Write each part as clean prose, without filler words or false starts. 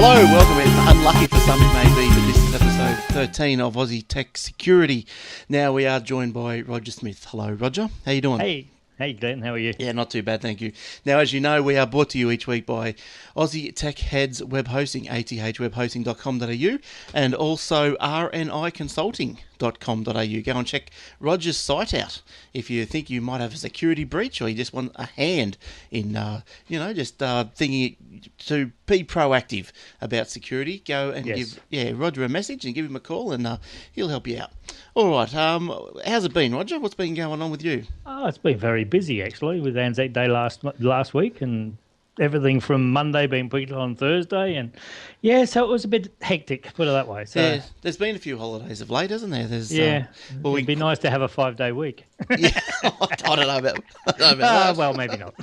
Hello, welcome. It's unlucky for some it may be, but this is episode 13 of Aussie Tech Security. Now we are joined by Roger Smith. Hello, Roger. How you doing? Hey, Glenn. How are you? Yeah, not too bad, thank you. Now, as you know, we are brought to you each week by Aussie Tech Heads Web Hosting, athwebhosting.com.au, and also rniconsulting.com.au. Go and check Roger's site out if you think you might have a security breach or you just want a hand in, thinking to be proactive about security. Go and give Roger a message and give him a call, and he'll help you out. All right. How's it been, Roger? What's been going on with you? Oh, it's been very busy, actually, with Anzac Day last week and everything from Monday being put on Thursday. And, so it was a bit hectic, put it that way. So, yeah, there's been a few holidays of late, hasn't there? It'd be nice to have a 5-day week. Yeah, I don't know about that. Well, maybe not.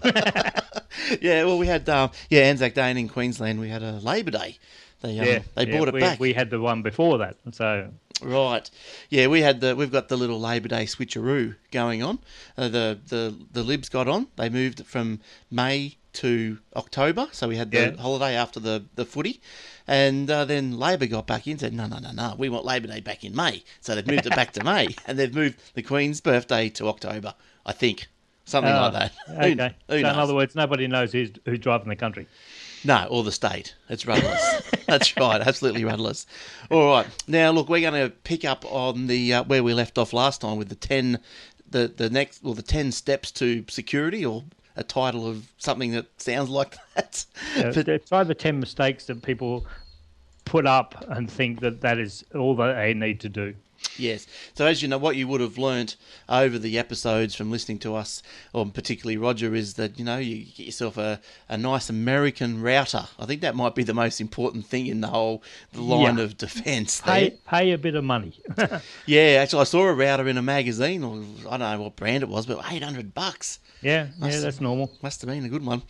Yeah, well, we had Anzac Day, and in Queensland we had a Labor Day. They brought it back. We had the one before that, so... Right, yeah, we've got the little Labor Day switcheroo going on. The Libs got on. They moved from May to October, so we had the holiday after the footy, and then Labor got back in and said, no, we want Labor Day back in May. So they've moved it back to May, and they've moved the Queen's birthday to October, I think. Something like that. Okay. Who so knows? in other words, nobody knows who's driving the country. No, or the state. It's rudderless. That's right, absolutely rudderless. All right, now look, we're going to pick up on the where we left off last time with the 10 steps to security, or a title of something that sounds like that. Try the 10 mistakes that people put up and think that is all that they need to do. Yes. So as you know, what you would have learnt over the episodes from listening to us, or particularly Roger, is that, you get yourself a nice American router. I think that might be the most important thing in the line of defence. Pay a bit of money. Yeah, actually, I saw a router in a magazine, or I don't know what brand it was, but $800. Yeah, that's normal. Must have been a good one.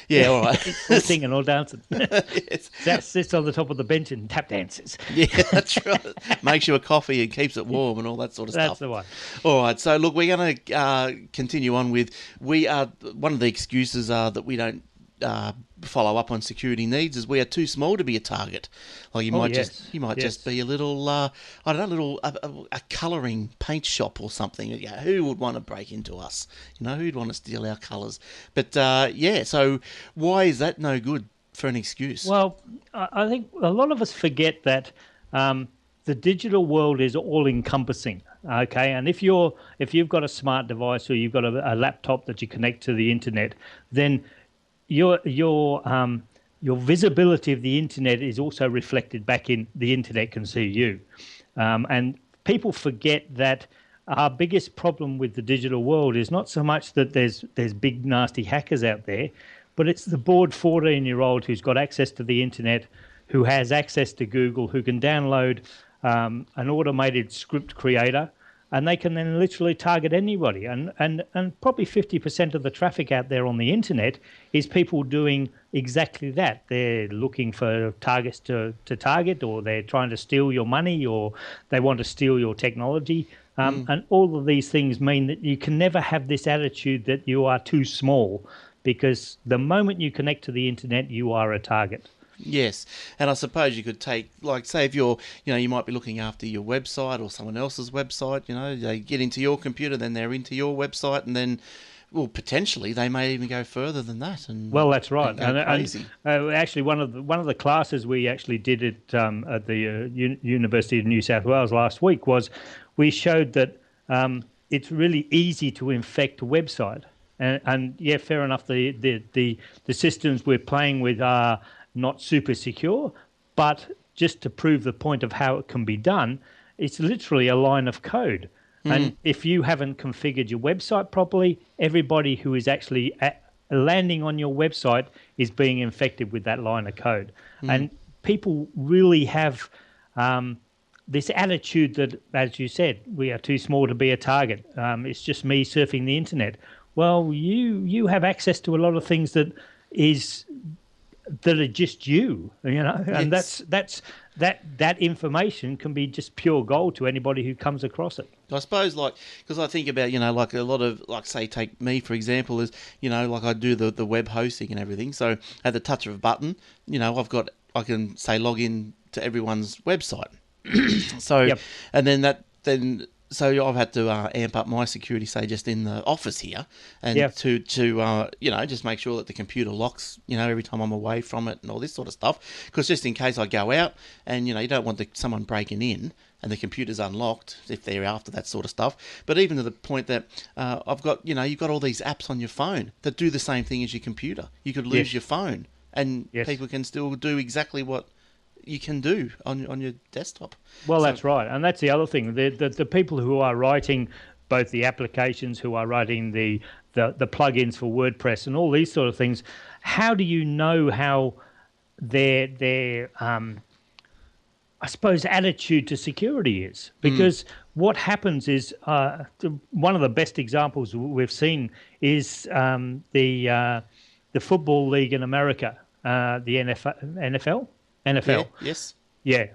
Yeah, all right. All singing, all dancing. Yes. That sits on the top of the bench and tap dances. Yeah, that's right. Makes you a coffee and keeps it warm and all that sort of stuff. That's the one. All right, so look, we're going to continue on with, one of the excuses that we don't follow up on security needs is we are too small to be a target. Like you might just be a little, a colouring paint shop or something. Who would want to break into us? Who'd want to steal our colours? But so why is that no good for an excuse? Well, I think a lot of us forget that the digital world is all-encompassing. Okay, and if you've got a smart device or you've got a laptop that you connect to the internet, then your visibility of the internet is also reflected back in the internet can see you. And people forget that our biggest problem with the digital world is not so much that there's big nasty hackers out there, but it's the bored 14-year-old who's got access to the internet, who has access to Google, who can download an automated script creator, and they can then literally target anybody. And probably 50% of the traffic out there on the internet is people doing exactly that. They're looking for targets to target, or they're trying to steal your money, or they want to steal your technology. And all of these things mean that you can never have this attitude that you are too small, because the moment you connect to the internet, you are a target. Yes, and I suppose you could take, like, say if you're, you might be looking after your website or someone else's website, they get into your computer, then they're into your website, and then, well, potentially they may even go further than that. Well, that's right. And crazy. Actually, one of the classes we actually did at the University of New South Wales last week was we showed that it's really easy to infect a website, and yeah, fair enough. The systems we're playing with are not super secure, but just to prove the point of how it can be done, it's literally a line of code. And if you haven't configured your website properly, everybody who is actually landing on your website is being infected with that line of code. And people really have this attitude that, as you said, we are too small to be a target. It's just me surfing the internet. Well, you have access to a lot of things that are just you, and Yes. that information can be just pure gold to anybody who comes across it. I suppose, because I think about, like a lot of, say, take me, for example, is, like I do the web hosting and everything. So at the touch of a button, I've got I can say log in to everyone's website. So, Yep. and so I've had to amp up my security, say just in the office here, and Yep. to just make sure that the computer locks, every time I'm away from it and all this sort of stuff. Because just in case I go out and you don't want someone breaking in and the computer's unlocked if they're after that sort of stuff. But even to the point that I've got, you've got all these apps on your phone that do the same thing as your computer. You could lose your phone, and people can still do exactly what you can do on your desktop. Well, that's right, and that's the other thing. The people who are writing both the applications, who are writing the plugins for WordPress and all these sort of things, how do you know how their I suppose attitude to security is? Because what happens is one of the best examples we've seen is the football league in America, the NFL. Yeah, yes. Yeah,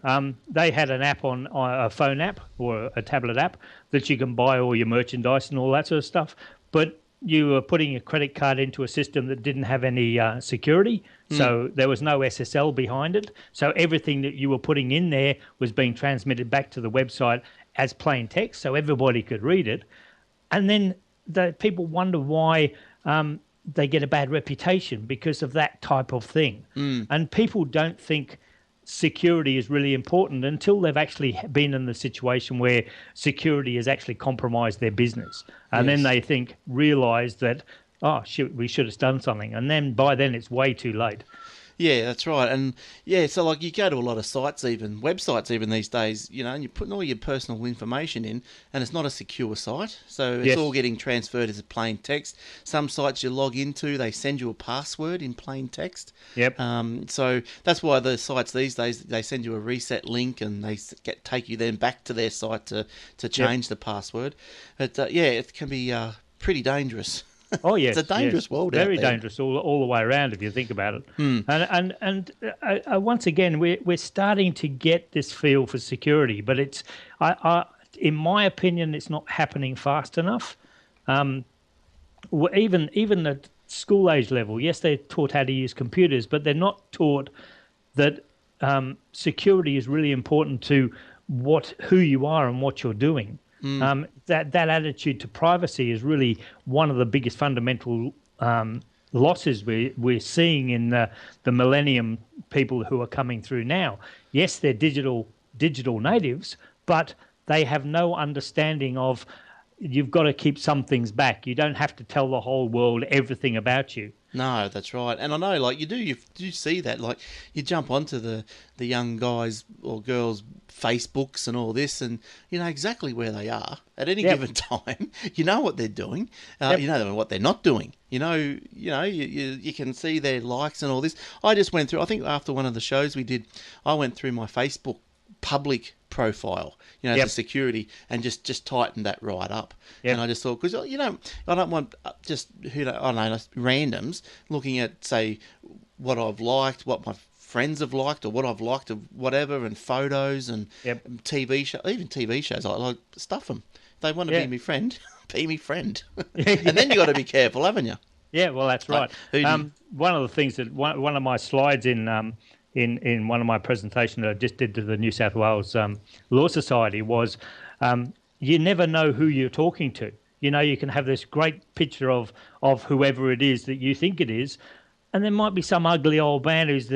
they had an app on a phone app or a tablet app that you can buy all your merchandise and all that sort of stuff. But you were putting a credit card into a system that didn't have any security, so there was no SSL behind it. So everything that you were putting in there was being transmitted back to the website as plain text, so everybody could read it. And then the people wonder why they get a bad reputation because of that type of thing. And people don't think security is really important until they've actually been in the situation where security has actually compromised their business. And then they realize that, oh, shit, we should have done something. And then by then it's way too late. Yeah, that's right. And so like you go to a lot of sites, even websites even these days, and you're putting all your personal information in, and it's not a secure site. So it's all getting transferred as a plain text. Some sites you log into, they send you a password in plain text. Yep. So that's why the sites these days, they send you a reset link and they take you then back to their site to change the password. But it can be pretty dangerous. Oh yes, it's a dangerous world. Very out there. dangerous all the way around if you think about it. And once again, we're starting to get this feel for security, but it's in my opinion, it's not happening fast enough. Even at school age level, yes, they're taught how to use computers, but they're not taught that security is really important to who you are and what you're doing. That attitude to privacy is really one of the biggest fundamental losses we're seeing in the millennium people who are coming through now. Yes, they're digital natives, but they have no understanding of you've got to keep some things back. You don't have to tell the whole world everything about you. No, that's right. And I know, like, you do see that. Like, you jump onto the young guys or girls' Facebooks and all this, and you know exactly where they are at any given time. You know what they're doing. You know what they're not doing. You can see their likes and all this. I just went through, I think after one of the shows we did, I went through my Facebook public profile, for security, and just tightened that right up. And I just thought, because I don't want just randoms looking at, say, what I've liked, what my friends have liked, or what I've liked of whatever, and photos and TV shows, even TV shows. I like stuff them. If they want to be my friend, be my friend. And then you got to be careful, haven't you? Yeah, well, that's right. One of the things that one of my slides in one of my presentations that I just did to the New South Wales Law Society was you never know who you're talking to. You can have this great picture of whoever it is that you think it is, and there might be some ugly old man who's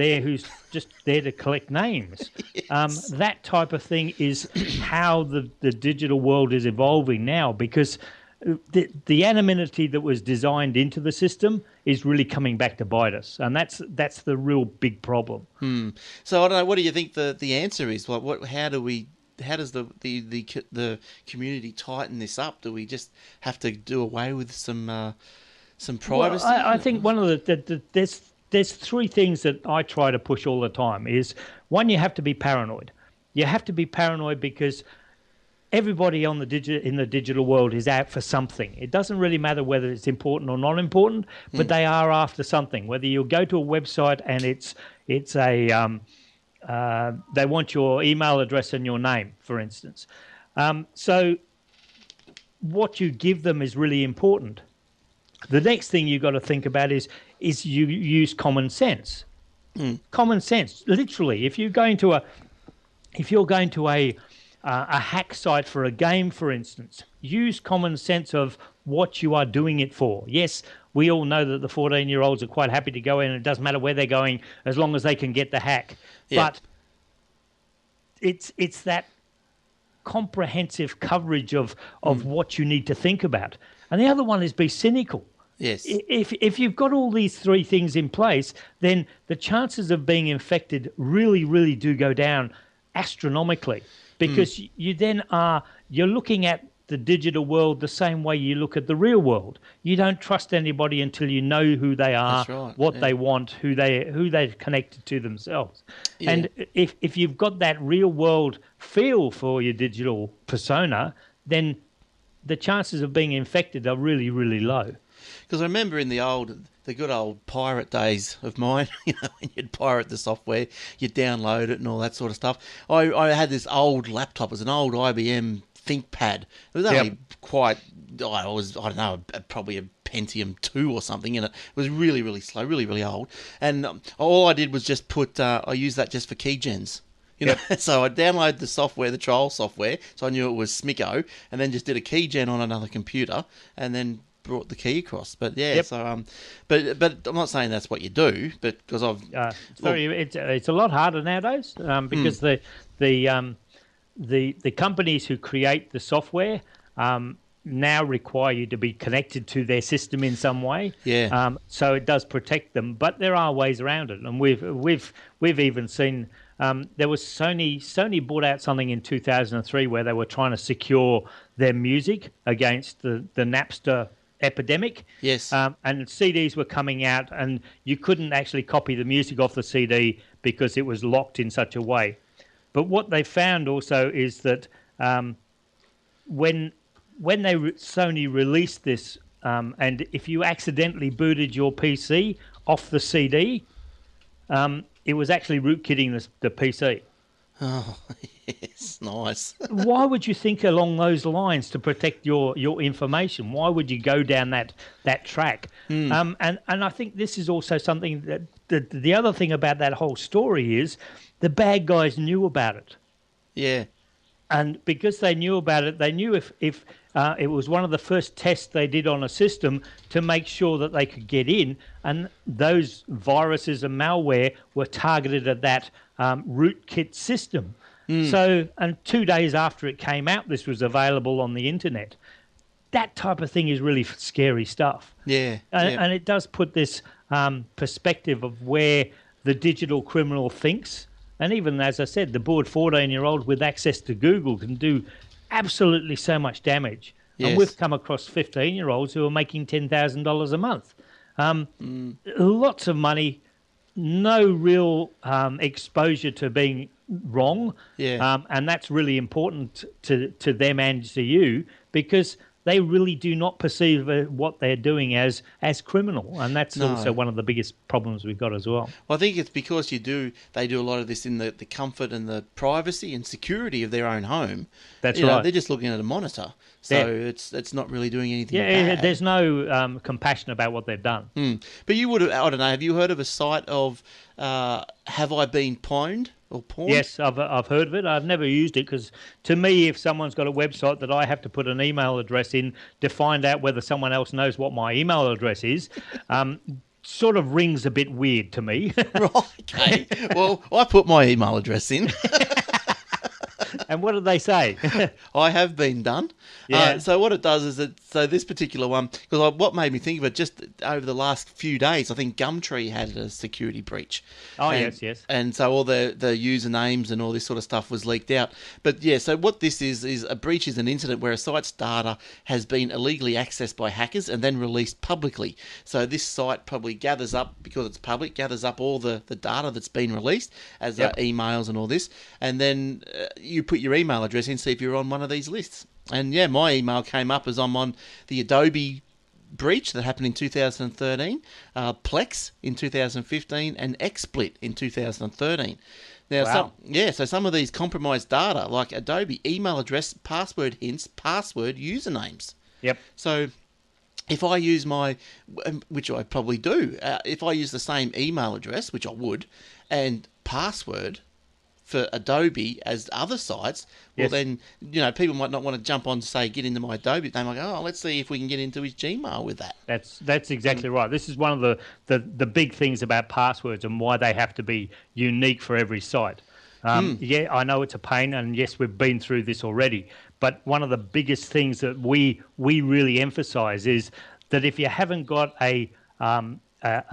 just there to collect names. Yes. That type of thing is how the digital world is evolving now, because the anonymity that was designed into the system is really coming back to bite us, and that's the real big problem. So I don't know. What do you think the answer is? How does the community tighten this up? Do we just have to do away with some privacy? Well, I think one of there's three things that I try to push all the time. Is one, you have to be paranoid. You have to be paranoid because everybody in the digital world is out for something. It doesn't really matter whether it's important or not important, but they are after something. Whether you go to a website and they want your email address and your name, for instance. So what you give them is really important. The next thing you've got to think about is you use common sense. Common sense, literally. If you're going to a hack site for a game, for instance, use common sense of what you are doing it for. Yes, we all know that the 14-year-olds are quite happy to go in, and it doesn't matter where they're going as long as they can get the hack. Yeah. But it's that comprehensive coverage of what you need to think about. And the other one is be cynical. Yes. If you've got all these three things in place, then the chances of being infected really, really do go down astronomically, because you're looking at the digital world the same way you look at the real world. You don't trust anybody until you know who they are, That's right, what they want, who they've connected to themselves. Yeah. And if you've got that real world feel for your digital persona, then the chances of being infected are really, really low. Because I remember in the good old pirate days of mine, when you'd pirate the software, you'd download it and all that sort of stuff. I had this old laptop. It was an old IBM ThinkPad. It was only quite, I don't know, probably a Pentium 2 or something in it. It was really, really slow, really, really old. And all I did was just I used that just for keygens. So I downloaded the software, the trial software, so I knew it was Smicko, and then just did a keygen on another computer, and then brought the key across. But so but I'm not saying that's what you do, but because it's a lot harder nowadays, because the companies who create the software now require you to be connected to their system in some way. So it does protect them, but there are ways around it, and we've even seen. There was Sony brought out something in 2003 where they were trying to secure their music against the Napster epidemic. Yes. And CDs were coming out, and you couldn't actually copy the music off the CD because it was locked in such a way. But what they found also is that when Sony released this, and if you accidentally booted your PC off the CD, it was actually rootkitting the PC. Oh, yes, nice. Why would you think along those lines to protect your information? Why would you go down that track? And I think this is also something that the other thing about that whole story is the bad guys knew about it. Yeah. And because they knew about it, they knew if it was one of the first tests they did on a system to make sure that they could get in, and those viruses and malware were targeted at that rootkit system. So, and 2 days after it came out, this was available on the internet. That type of thing is really scary stuff. Yeah. And it does put this perspective of where the digital criminal thinks. And even, as I said, the bored 14-year-old with access to Google can do absolutely so much damage. Yes. And we've come across 15-year-olds who are making $10,000 a month. Lots of money, no real exposure to being wrong. Yeah. And that's really important to them and to you, because they really do not perceive what they're doing as criminal, and that's also one of the biggest problems we've got as well. Well, I think it's because they do a lot of this in the comfort and the privacy and security of their own home. That's right. They're just looking at a monitor, so it's not really doing anything bad. There's no compassion about what they've done. But you would have, I don't know, have you heard of a site of Have I Been Pwned? Or porn? Yes, I've heard of it. I've never used it, because to me, if someone's got a website that I have to put an email address in to find out whether someone else knows what my email address is, sort of rings a bit weird to me. Right, okay. Well, I put my email address in. And what did they say? I have been done. Yeah. So what it does is so this particular one, because what made me think of it, just over the last few days, I think Gumtree had a security breach. Oh, yes. And so all the usernames and all this sort of stuff was leaked out. But yeah, so what this is a breach is an incident where a site's data has been illegally accessed by hackers and then released publicly. So this site probably gathers up, because it's public, gathers up all the data that's been released as emails and all this, and then you put your email address in, see if you're on one of these lists. And yeah, my email came up as I'm on the Adobe breach that happened in 2013, Plex in 2015, and XSplit in 2013. Now, wow. So some of these compromised data, like Adobe email address, password hints, password usernames. Yep. So if I use which I probably do, if I use the same email address, which I would, and password for Adobe as other sites, well then, people might not want to jump on to say, get into my Adobe. They might go, let's see if we can get into his Gmail with that. That's exactly right. This is one of the big things about passwords and why they have to be unique for every site. Yeah, I know it's a pain, and yes, we've been through this already. But one of the biggest things that we really emphasise is that if you haven't got a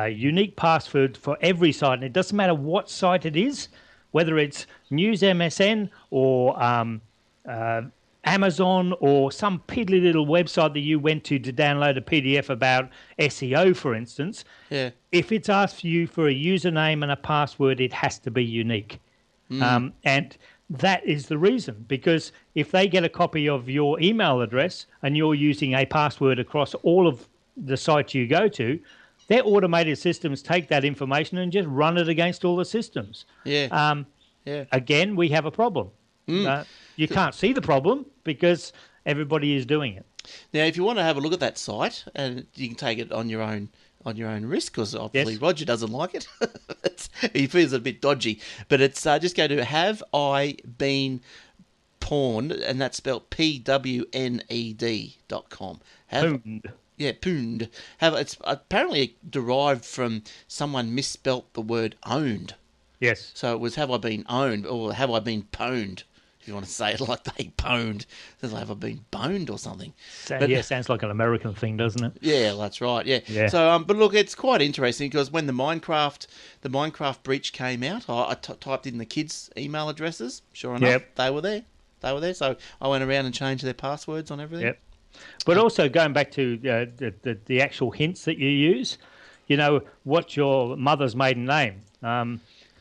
unique password for every site, and it doesn't matter what site it is, whether it's News MSN or Amazon or some piddly little website that you went to download a PDF about SEO, for instance, if it's asked you for a username and a password, it has to be unique. And that is the reason, because if they get a copy of your email address and you're using a password across all of the sites you go to, their automated systems take that information and just run it against all the systems. Again, we have a problem. You can't see the problem because everybody is doing it. Now, if you want to have a look at that site, and you can take it on your own risk, because obviously Roger doesn't like it. He feels it a bit dodgy. But it's just go to Have I Been Pawned, and that's spelled PWNED.com. Pawned. Yeah, pooned. It's apparently derived from someone misspelt the word owned. Yes. So it was Have I Been Owned, or Have I Been Pwned, if you want to say it like they pwned. It says, Have I Been boned or something? Sounds like an American thing, doesn't it? Yeah, that's right, yeah. So, but look, it's quite interesting, because when the Minecraft breach came out, I typed in the kids' email addresses. Sure enough, they were there. So I went around and changed their passwords on everything. Yep. But also going back to the actual hints that you use, what's your mother's maiden name?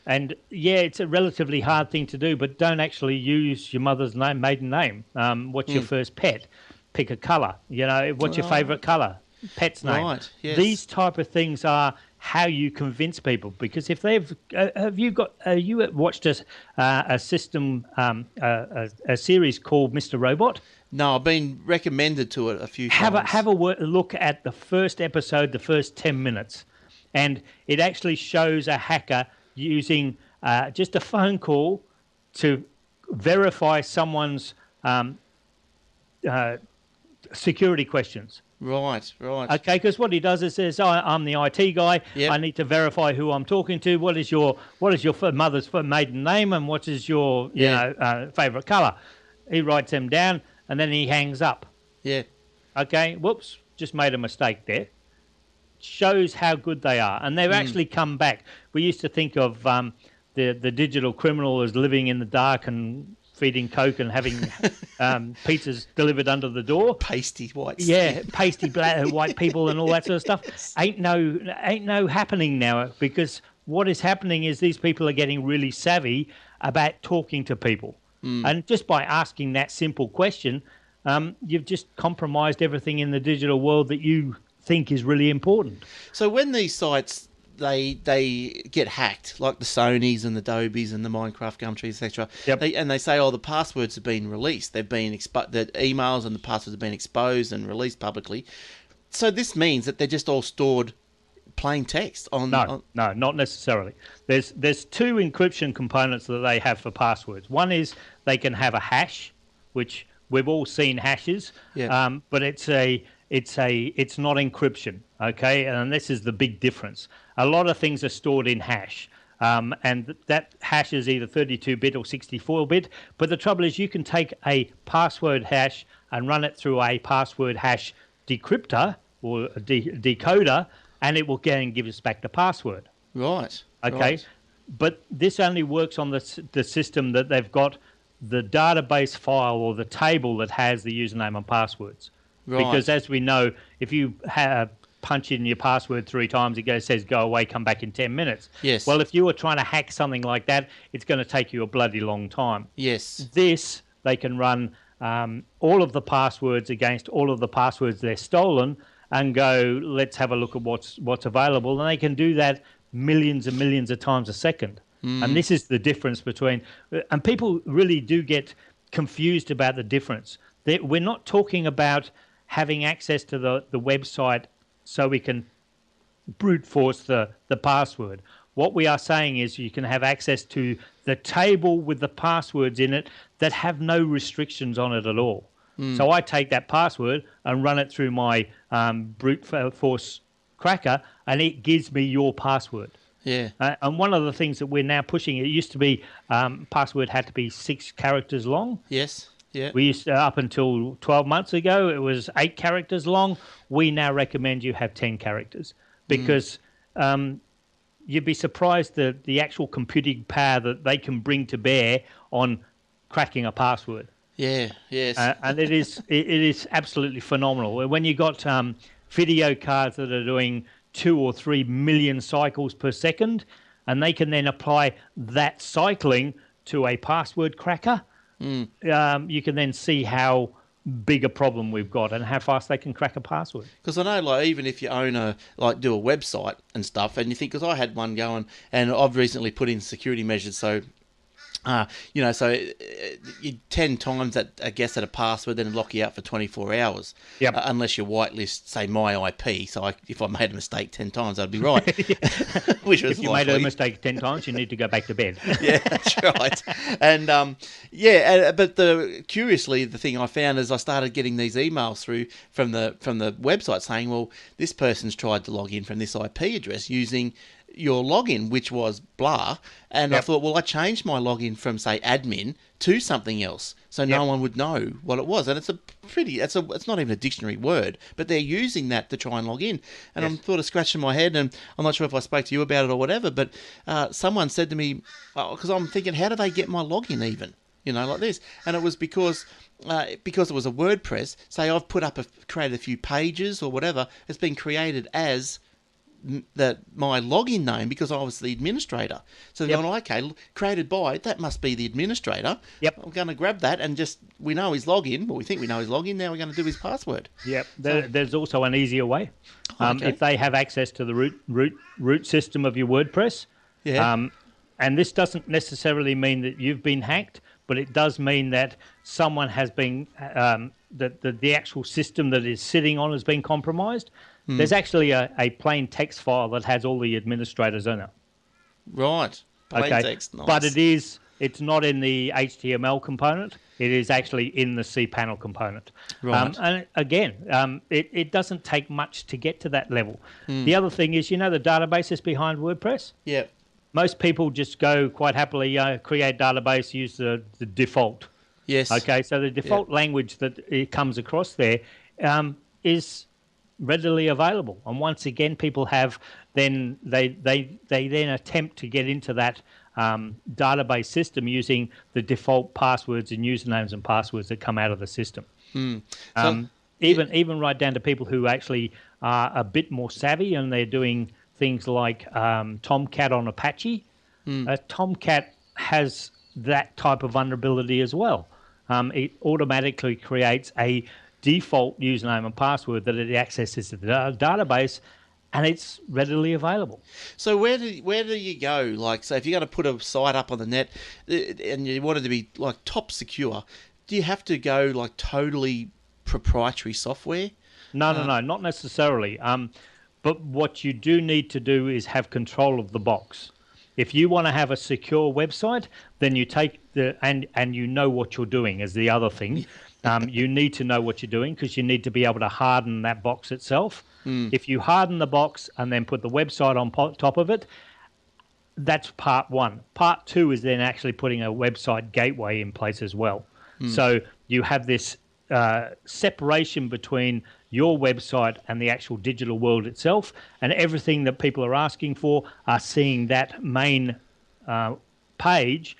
And it's a relatively hard thing to do, but don't actually use your mother's maiden name. What's your first pet? Pick a colour. What's your favourite colour? Pet's name. Right. Yes. These type of things are how you convince people. Because if they've, have you watched a system, a series called Mr. Robot? No, I've been recommended to it a few times. Have a look at the first episode, the first 10 minutes, and it actually shows a hacker using just a phone call to verify someone's security questions. Right. Okay, because what he does is says, I'm the IT guy. Yep. I need to verify who I'm talking to. What is your mother's maiden name, and what is your favourite colour? He writes them down, and then he hangs up. Yeah. Okay, whoops, just made a mistake there. Shows how good they are, and they've actually come back. We used to think of the digital criminal as living in the dark and feeding coke and having pizzas delivered under the door. Pasty white. Yeah, pasty black white people and all that sort of stuff. Ain't no happening now, because what is happening is these people are getting really savvy about talking to people, and just by asking that simple question, you've just compromised everything in the digital world that you think is really important. So when these sites they get hacked, like the Sonys and the Adobes and the Minecraft Gumtree, etc., and they say, the passwords have been released, they've been the emails and the passwords have been exposed and released publicly. So this means that they're just all stored plain text on. No, not necessarily. There's two encryption components that they have for passwords. One is they can have a hash, which we've all seen hashes, but it's not encryption, okay? And this is the big difference. A lot of things are stored in hash, and that hash is either 32-bit or 64-bit. But the trouble is you can take a password hash and run it through a password hash decryptor or a decoder, and it will again give us back the password. Right. Okay. Right. But this only works on the system that they've got the database file or the table that has the username and passwords. Right. Because as we know, if you punch in your password 3 times, it says go away, come back in 10 minutes. Yes. Well, if you were trying to hack something like that, it's going to take you a bloody long time. Yes. This, they can run all of the passwords against all of the passwords they're stolen and go, let's have a look at what's available. And they can do that millions and millions of times a second. And this is the difference between... And people really do get confused about the difference. We're not talking about having access to the website so we can brute force the password. What we are saying is you can have access to the table with the passwords in it that have no restrictions on it at all. So I take that password and run it through my brute force cracker, and it gives me your password. Yeah. And one of the things that we're now pushing, it used to be password had to be 6 characters long. Yes. Yeah. We used to, up until 12 months ago, it was 8 characters long. We now recommend you have 10 characters because you'd be surprised that the actual computing power that they can bring to bear on cracking a password. Yeah, yes. And it is absolutely phenomenal. When you got video cards that are doing 2 or 3 million cycles per second, and they can then apply that cycling to a password cracker, you can then see how big a problem we've got and how fast they can crack a password. Because I know, like, even if you own do a website and stuff, and you think, because I had one going, and I've recently put in security measures, so you 10 times that, I guess, at a password, then lock you out for 24 hours. Yep. Unless you whitelist, say, my IP. So if I made a mistake 10 times, that'd be right. Which was if you made a mistake 10 times, you need to go back to bed. Yeah, that's right. And but curiously, the thing I found is I started getting these emails through from the website saying, well, this person's tried to log in from this IP address using your login, which was blah, and I thought, well, I changed my login from, say, admin to something else, so no one would know what it was. And it's it's not even a dictionary word, but they're using that to try and log in. And I'm sort of scratching my head, and I'm not sure if I spoke to you about it or whatever, but someone said to me, because I'm thinking, how do they get my login even? Like this. And it was because it was a WordPress, say I've created a few pages or whatever, it's been created as my login name because I was the administrator. So they're going, okay, created by, that must be the administrator. Yep. I'm going to grab that and we know his login. Well, we think we know his login. Now we're going to do his password. Yep. There's also an easier way. If they have access to the root system of your WordPress. Yeah. And this doesn't necessarily mean that you've been hacked, but it does mean that someone has been, that the actual system that is sitting on has been compromised. There's actually a plain text file that has all the administrators in it. Right. Plain text, nice. But it's not in the HTML component. It is actually in the cPanel component. Right. And again, it doesn't take much to get to that level. The other thing is, the databases behind WordPress? Yeah. Most people just go quite happily, create database, use the default. Yes. Okay, so the default language that it comes across there is readily available, and once again, people have then they then attempt to get into that database system using the default passwords and usernames and passwords that come out of the system. Even right down to people who actually are a bit more savvy and they're doing things like Tomcat on Apache. Tomcat has that type of vulnerability as well. It automatically creates a default username and password that it accesses the database, and it's readily available. So where do you go? Like, so if you're going to put a site up on the net and you want it to be like top secure, do you have to go like totally proprietary software? No, not necessarily. But what you do need to do is have control of the box. If you want to have a secure website, then you take and you know what you're doing is the other thing. You need to know what you're doing because you need to be able to harden that box itself. If you harden the box and then put the website on top of it, that's part one. Part two is then actually putting a website gateway in place as well. So you have this separation between your website and the actual digital world itself, and everything that people are asking for are seeing that main page,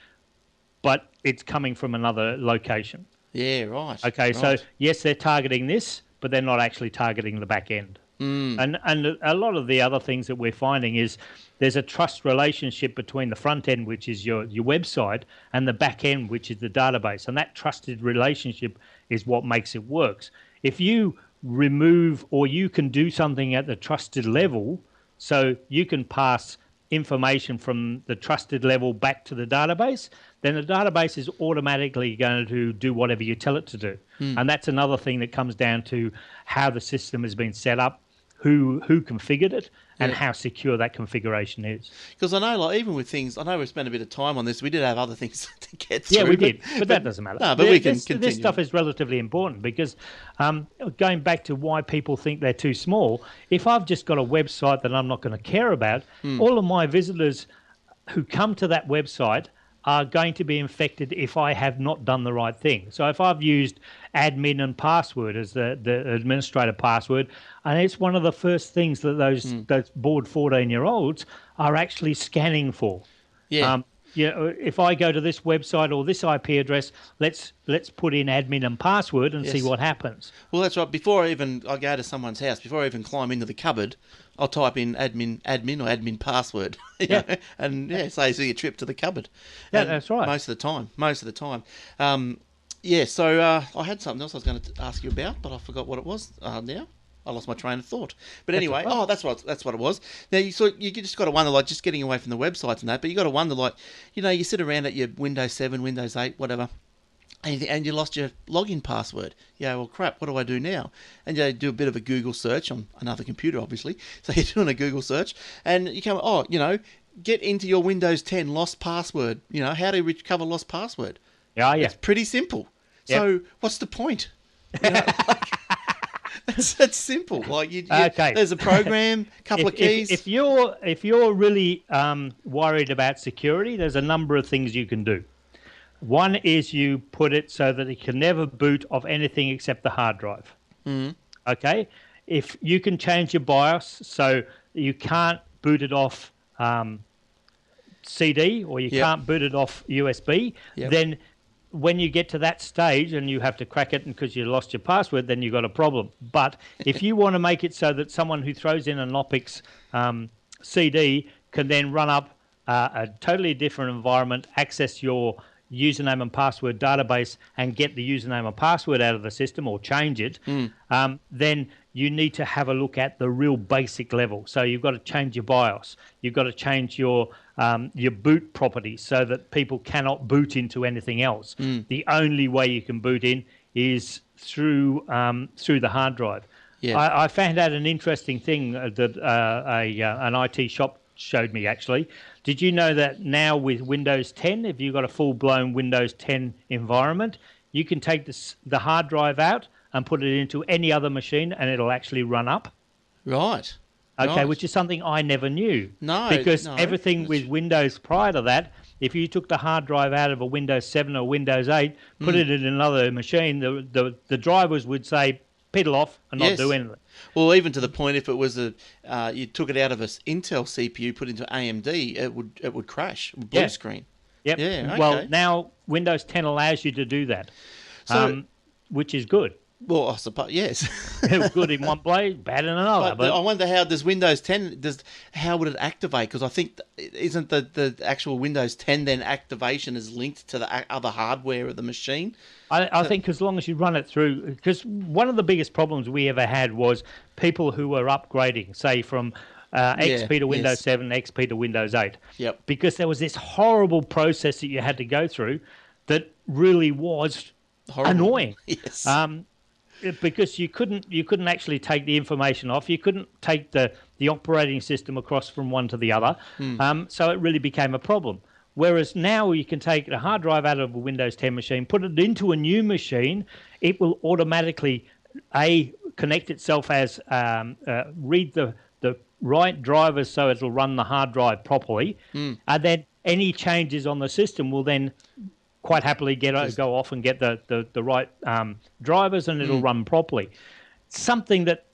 but it's coming from another location. Yeah, right. Okay, right. So yes, they're targeting this, but they're not actually targeting the back end. And a lot of the other things that we're finding is there's a trust relationship between the front end, which is your website, and the back end, which is the database. And that trusted relationship is what makes it work. If you remove or you can do something at the trusted level, so you can pass information from the trusted level back to the database, then the database is automatically going to do whatever you tell it to do. And that's another thing that comes down to how the system has been set up, who configured it, and how secure that configuration is. Because I know, like, even with things, I know we spent a bit of time on this. We did have other things to get through. Yeah, we did, but that doesn't matter. No, but we can continue. This stuff is relatively important because going back to why people think they're too small, if I've just got a website that I'm not going to care about, all of my visitors who come to that website are going to be infected if I have not done the right thing. So if I've used admin and password as the administrator password, and it's one of the first things that those bored 14-year-olds are actually scanning for. Yeah. If I go to this website or this IP address, let's put in admin and password and see what happens. Well, that's right. Before I go to someone's house, before I even climb into the cupboard, I'll type in admin or admin password. Know, and say a trip to the cupboard. Yeah, that's right. Most of the time. So I had something else I was going to ask you about, but I forgot what it was now. I lost my train of thought. But anyway, that's what it was. Now, you just got to wonder, like, just getting away from the websites and that, but you got to wonder, like, you sit around at your Windows 7, Windows 8, whatever, and you lost your login password. Yeah, well, crap, what do I do now? And you do a bit of a Google search on another computer, obviously. So you're doing a Google search, and you come, get into your Windows 10 lost password. How do you recover lost password? Yeah. It's pretty simple. So what's the point? That's simple. Like there's a program, couple of keys. If you're really worried about security, there's a number of things you can do. One is you put it so that it can never boot off anything except the hard drive. Okay? If you can change your BIOS so you can't boot it off CD or you can't boot it off USB, then when you get to that stage and you have to crack it because you lost your password, then you've got a problem. But if you want to make it so that someone who throws in an Opix CD can then run up a totally different environment, access your username and password database and get the username and password out of the system or change it, then you need to have a look at the real basic level. So you've got to change your BIOS. You've got to change your boot properties so that people cannot boot into anything else. The only way you can boot in is through the hard drive. Yeah. I found out an interesting thing that an IT shop showed me, actually. Did you know that now with Windows 10, if you've got a full-blown Windows 10 environment, you can take the hard drive out and put it into any other machine and it'll actually run up? Right. Okay, right. Which is something I never knew. No. Because everything with Windows prior to that, if you took the hard drive out of a Windows 7 or Windows 8, put it in another machine, the drivers would say, pedal off and not do anything. Well, even to the point, if it was you took it out of an Intel CPU, put into AMD, it would crash, blue screen. Yep. Yeah. Okay. Well, now Windows 10 allows you to do that, which is good. Well, I suppose yes. Good in one place, bad in another. But I wonder how does Windows 10 how would it activate? Because I think isn't the actual Windows 10 then activation is linked to the other hardware of the machine? I think as long as you run it through, because one of the biggest problems we ever had was people who were upgrading, say from XP to Windows 7, XP to Windows 8. Yep. Because there was this horrible process that you had to go through that really was annoying. Yes. Because you couldn't actually take the information off. You couldn't take the operating system across from one to the other. So it really became a problem. Whereas now you can take a hard drive out of a Windows 10 machine, put it into a new machine. It will automatically, connect itself as, read the right drivers so it'll run the hard drive properly. And then any changes on the system will then quite happily go off and get the right drivers and it'll run properly. Something that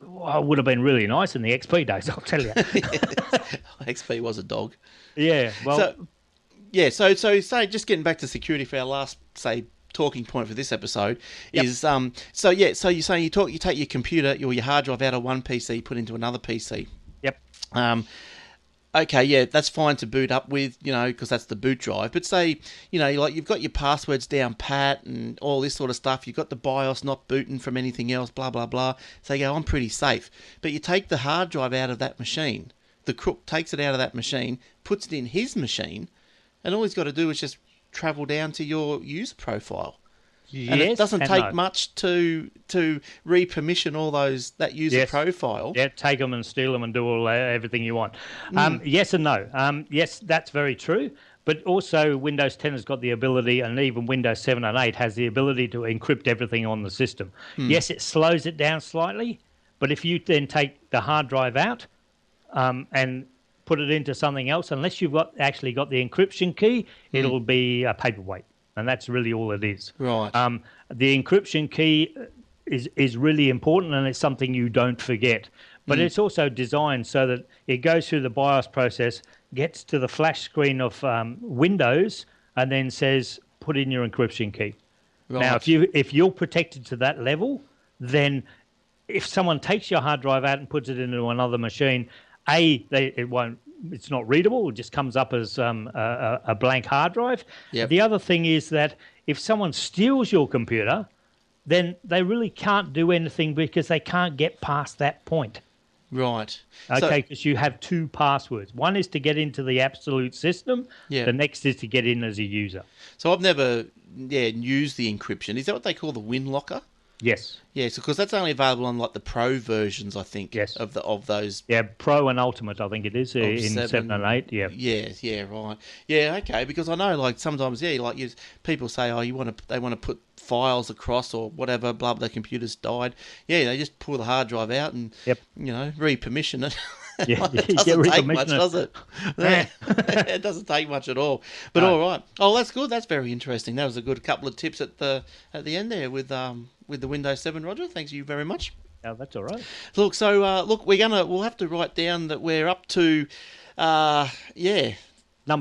would have been really nice in the XP days, I'll tell you. XP was a dog. Yeah, well... So say, just getting back to security for our last, say, talking point for this episode is, so you're saying you take your computer or your hard drive out of one PC, put into another PC. Yep. Okay, yeah, that's fine to boot up with, because that's the boot drive. But say, like you've got your passwords down pat and all this sort of stuff. You've got the BIOS not booting from anything else, blah, blah, blah. So you go, I'm pretty safe. But you take the hard drive out of that machine, the crook takes it out of that machine, puts it in his machine, and all he's got to do is just travel down to your user profile. Yes, and it doesn't take no. much to re-permission all that user profile. Yeah, take them and steal them and do everything you want. Yes and no. Yes, that's very true. But also Windows 10 has got the ability, and even Windows 7 and 8 has the ability to encrypt everything on the system. Yes, it slows it down slightly, but if you then take the hard drive out and put it into something else, unless you've actually got the encryption key, it'll be a paperweight. And that's really all it is. Right. The encryption key is really important, and it's something you don't forget. But it's also designed so that it goes through the BIOS process, gets to the flash screen of Windows, and then says, put in your encryption key. Right. Now, if you're protected to that level, then if someone takes your hard drive out and puts it into another machine, it's not readable. It just comes up as a blank hard drive. Yep. The other thing is that if someone steals your computer, then they really can't do anything because they can't get past that point. Right. Okay, because you have two passwords. One is to get into the absolute system. Yeah. The next is to get in as a user. So I've never used the encryption. Is that what they call the WinLocker? Yes. Yes, because that's only available on like the Pro versions, I think. Yes. Of those. Yeah, Pro and Ultimate, I think it is in 7 and 8. Yeah. Yeah, right. Yeah, okay. Because I know, like sometimes, people say, they want to put files across or whatever. Blah, the computer's died. Yeah, they just pull the hard drive out and re-permission it. Yeah, it doesn't take much, does it? It doesn't take much at all. But all right. Oh, that's good. That's very interesting. That was a good couple of tips at the end there with the Windows 7, Roger. Thanks you very much. Oh, that's all right. Look, so we'll have to write down that we're up to Number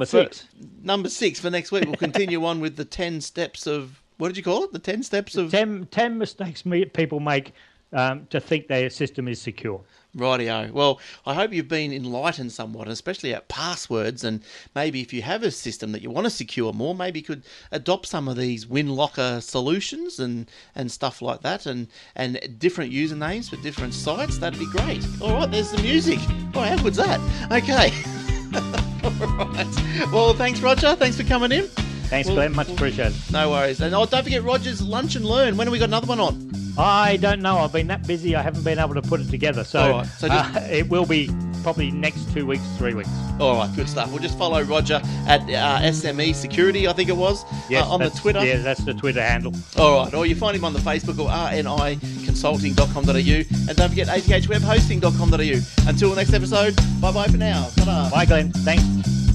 6. Number 6 for next week. We'll continue on with the 10 steps of, what did you call it? The 10 steps of 10 mistakes people make to think their system is secure. Rightio. Well, I hope you've been enlightened somewhat, especially at passwords, and maybe if you have a system that you want to secure more, maybe you could adopt some of these WinLocker solutions and stuff like that, and different usernames for different sites. That'd be great. All right, there's the music. Oh, how good's that? Okay. All right. Well, thanks, Roger. Thanks for coming in. Thanks, Glenn. Much appreciated. No worries. And don't forget Roger's Lunch and Learn. When have we got another one on? I don't know. I've been that busy. I haven't been able to put it together. So, all right. So it will be probably next 2 weeks, 3 weeks. All right. Good stuff. We'll just follow Roger at SME Security, I think it was, on the Twitter. Yeah, that's the Twitter handle. All right. Or you find him on the Facebook or rniconsulting.com.au. And don't forget athwebhosting.com.au. Until next episode, bye-bye for now. Ta-da. Bye, Glenn. Thanks.